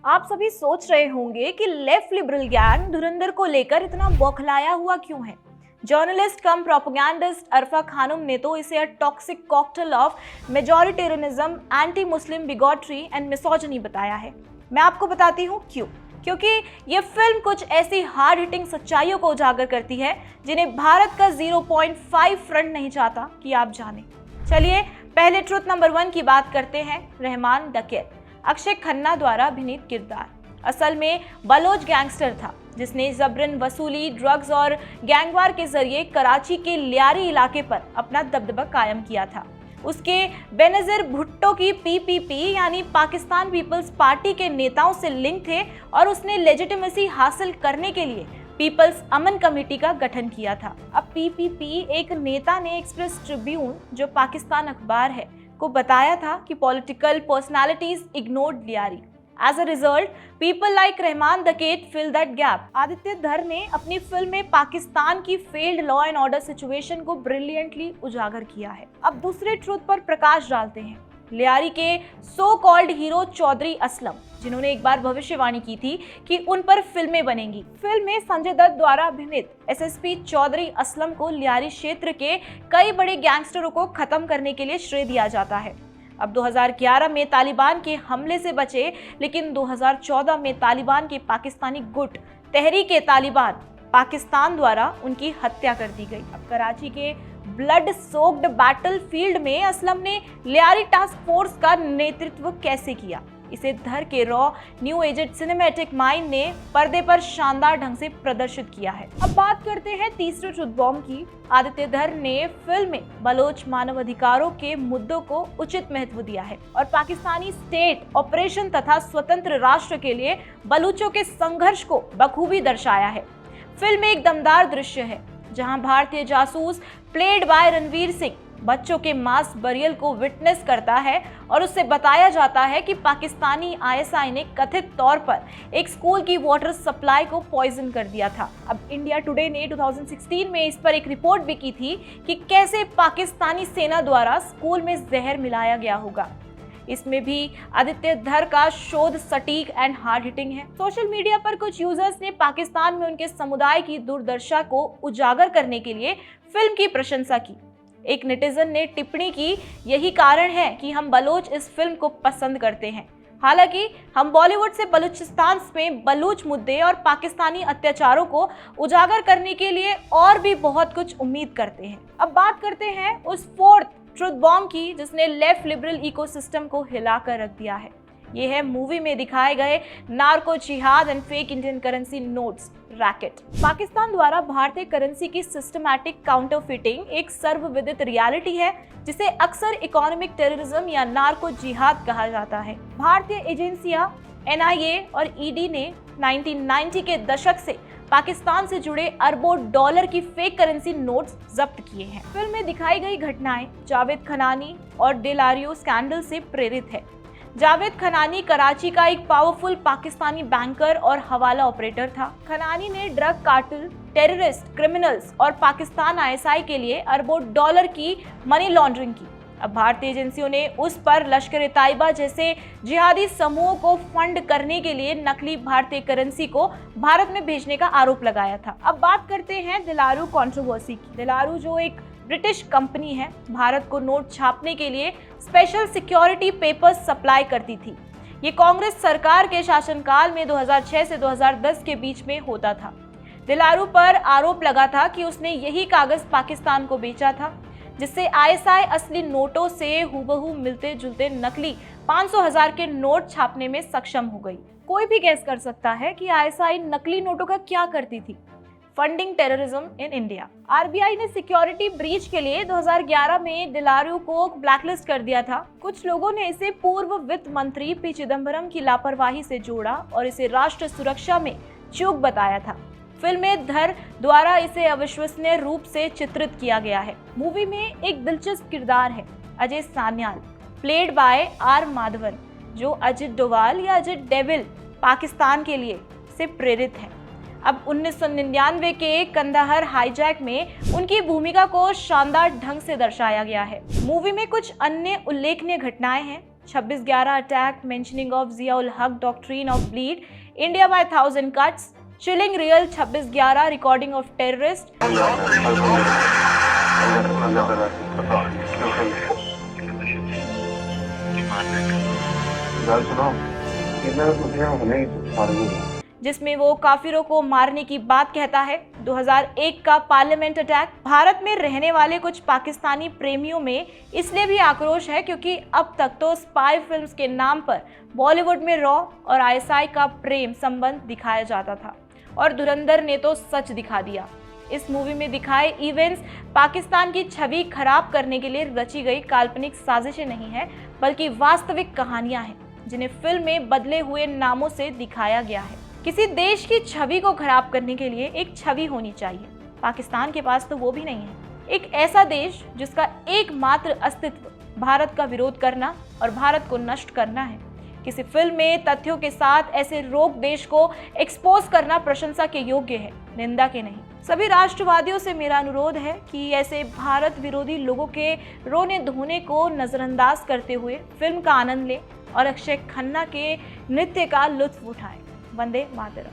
आप सभी सोच रहे होंगे कि लेफ्ट लिबरल गैंग धुरंधर को लेकर इतना बौखलाया हुआ क्यों है। जर्नलिस्ट कम प्रोपेगेंडिस्ट अरफा खानुम ने तो इसे a toxic cocktail of majoritarianism, anti Muslim bigotry and misogyny बताया है। मैं आपको बताती हूँ क्यों। क्योंकि ये फिल्म कुछ ऐसी हार्ड हिटिंग सच्चाइयों को उजागर करती है जिन्हें भारत का 0.5 फ्रंट नहीं चाहता कि आप जाने। चलिए पहले ट्रुथ नंबर 1 की बात करते हैं। रहमान डकैत, अक्षय खन्ना द्वारा अभिनीत किरदार असल में बलोच गैंगस्टर था जिसने जबरन वसूली, ड्रग्स और गैंगवार के जरिए कराची के लियारी इलाके पर अपना दबदबा कायम किया था। उसके बेनजीर भुट्टो की पीपीपी यानी पाकिस्तान पीपल्स पार्टी के नेताओं से लिंक थे और उसने लेजिटिमेसी हासिल करने के लिए पीपल्स अमन कमेटी का गठन किया था। अब पीपीपी एक नेता ने एक्सप्रेस ट्रिब्यून, जो पाकिस्तान अखबार है, को बताया था कि political personalities ignored Lyari. As a result people like Rehman Dakait fill that gap. Aditya धर ने अपनी फिल्म में पाकिस्तान की failed law and order situation को ब्रिलियंटली उजागर किया है। अब दूसरे ट्रुथ पर प्रकाश डालते हैं। लियारी के so called hero Chaudhary Aslam, जिन्होंने एक बार भविष्यवाणी की थी कि उन पर फिल्में बनेंगी। फिल्म में संजय दत्त द्वारा अभिनीत एसएसपी चौधरी असलम को लियारी क्षेत्र के कई बड़े गैंगस्टरों को खत्म करने के लिए श्रेय दिया जाता है। अब 2011 में तालिबान के हमले से बचे, लेकिन 2014 में तालिबान के पाकिस्तानी गुट तहरीक-ए-तालिबान पाकिस्तान द्वारा उनकी हत्या कर दी गई। अब कराची के ब्लड सोक्ड बैटलफील्ड में असलम ने लियारी टास्क फोर्स का नेतृत्व कैसे किया, इसे धर के raw new aged cinematic mind ने पर्दे पर शानदार ढंग से प्रदर्शित किया है। अब बात करते हैं तीसरे ट्रुथ बॉम्ब की। आदित्य धर ने फिल्म में बलोच मानवाधिकारों के मुद्दों को उचित महत्व दिया है और पाकिस्तानी स्टेट ऑपरेशन तथा स्वतंत्र राष्ट्र के लिए बलूचों के संघर्ष को बखूबी दर्शाया है। फिल्म में एक दमदार दृश्य है जहां भारतीय जासूस प्लेड बाय रणवीर सिंह बच्चों के मास बरियल को विटनेस करता है और उससे बताया जाता है कि पाकिस्तानी आईएसआई ने कथित तौर पर एक स्कूल की वाटर सप्लाई को पॉइजन कर दिया था। अब इंडिया टुडे ने 2016 में इस पर एक रिपोर्ट भी की थी कि कैसे पाकिस्तानी सेना द्वारा स्कूल में जहर मिलाया गया होगा। इसमें भी आदित्य धर का शोध सटीक एंड हार्ड हिटिंग है। सोशल मीडिया पर कुछ यूजर्स ने पाकिस्तान में उनके समुदाय की दुर्दशा को उजागर करने के लिए फिल्म की प्रशंसा की। एक नेटिजन ने टिप्पणी की, यही कारण है कि हम बलोच इस फिल्म को पसंद करते हैं। हालांकि हम बॉलीवुड से बलूचिस्तान में बलूच मुद्दे और पाकिस्तानी अत्याचारों को उजागर करने के लिए और भी बहुत कुछ उम्मीद करते हैं। अब बात करते हैं उस फोर्थ ट्रुथ बॉम्ब की जिसने लेफ्ट लिबरल इकोसिस्टम को हिलाकर रख दिया है। ये है मूवी में दिखाए गए नार्को जिहाद and fake Indian currency notes racket. Pakistan द्वारा भारतीय करेंसी की सिस्टमैटिक काउंटरफिटिंग एक सर्वविदित रियलिटी है जिसे अक्सर इकोनॉमिक टेररिज्म या नार्को जिहाद कहा जाता है। भारतीय एजेंसियां एनआईए और ईडी ने 1990 के दशक से पाकिस्तान से जुड़े अरबों डॉलर की फेक करेंसी नोट्स जब्त किए हैं। फिल्म में दिखाई गई घटनाएं जावेद खनानी और डेलारियो स्कैंडल से प्रेरित है। जावेद खनानी कराची का एक पावरफुल पाकिस्तानी बैंकर और हवाला ऑपरेटर था। खनानी ने ड्रग कार्टेल, टेररिस्ट, क्रिमिनल्स और पाकिस्तान आईएसआई के लिए अरबों डॉलर की मनी लॉन्ड्रिंग की। अब भारतीय एजेंसियों ने उस पर लश्कर-ए-तैयबा जैसे जिहादी समूहों को फंड करने के लिए नकली भारतीय करेंसी को भारत में भेजने का आरोप लगाया था। अब बात करते हैं दिलारू कंट्रोवर्सी की। दिलारू जो एक ब्रिटिश कंपनी है, भारत को नोट छापने के लिए स्पेशल सिक्योरिटी पेपर्स सप्लाई करती थी। ये कांग्रेस सरकार के शासनकाल में 2006 से 2010 के बीच में होता था। दिलारू पर आरोप लगा था कि उसने यही कागज पाकिस्तान को बेचा था, जिससे आईएसआई असली नोटों से हूबहू मिलते जुलते नकली 500,000 के नोट छापने में सक्षम हो गई। कोई भी गैस कर सकता है कि आईएसआई नकली नोटों का क्या करती थी। Funding terrorism in India. RBI ने सिक्योरिटी ब्रीच के लिए 2011 में दिलारू को ब्लैकलिस्ट कर दिया था। कुछ लोगों ने इसे पूर्व वित्त मंत्री पी चिदम्बरम की लापरवाही से जोड़ा और इसे राष्ट्र सुरक्षा में चूक बताया था। फिल्म में धर द्वारा इसे अविश्वसनीय रूप से चित्रित किया गया है। मूवी में एक दिलचस्प किरदार है Ajay Sanyal, played by R Madhavan, जो अजित डोभाल या अजित डेविल पाकिस्तान के लिए से प्रेरित है। अब 1999 के कंदाहार हाईजैक में उनकी भूमिका को शानदार ढंग से दर्शाया गया है। मूवी में कुछ अन्य उल्लेखनीय घटनाएं हैं 26/11 attack, mentioning of Zia-ul-Haq doctrine of bleed India by 1,000 cuts, chilling real 26/11 recording of terrorist. जिसमें वो काफिरों को मारने की बात कहता है। 2001 का पार्लियामेंट अटैक, भारत में रहने वाले कुछ पाकिस्तानी प्रेमियों में इसलिए भी आक्रोश है क्योंकि अब तक तो स्पाई फिल्म्स के नाम पर बॉलीवुड में रॉ और आईएसआई का प्रेम संबंध दिखाया जाता था और धुरंधर ने तो सच दिखा दिया। इस मूवी में दिखाए इवेंट्स पाकिस्तान की छवि खराब करने के लिए रची गई काल्पनिक साजिशें नहीं है, बल्कि वास्तविक कहानियां हैं जिन्हें फिल्म में बदले हुए नामों से दिखाया गया है। किसी देश की छवि को खराब करने के लिए एक छवि होनी चाहिए। पाकिस्तान के पास तो वो भी नहीं है। एक ऐसा देश जिसका एकमात्र अस्तित्व भारत का विरोध करना और भारत को नष्ट करना है। किसी फिल्म में तथ्यों के साथ ऐसे रोक देश को एक्सपोज करना प्रशंसा के योग्य है, निंदा के नहीं। सभी राष्ट्रवादियों से मेरा अनुरोध है कि ऐसे भारत विरोधी लोगों के रोने धोने को नजरअंदाज करते हुए फिल्म का आनंद लें और अक्षय खन्ना के नृत्य का लुत्फ उठाएं। वंदे मातरम।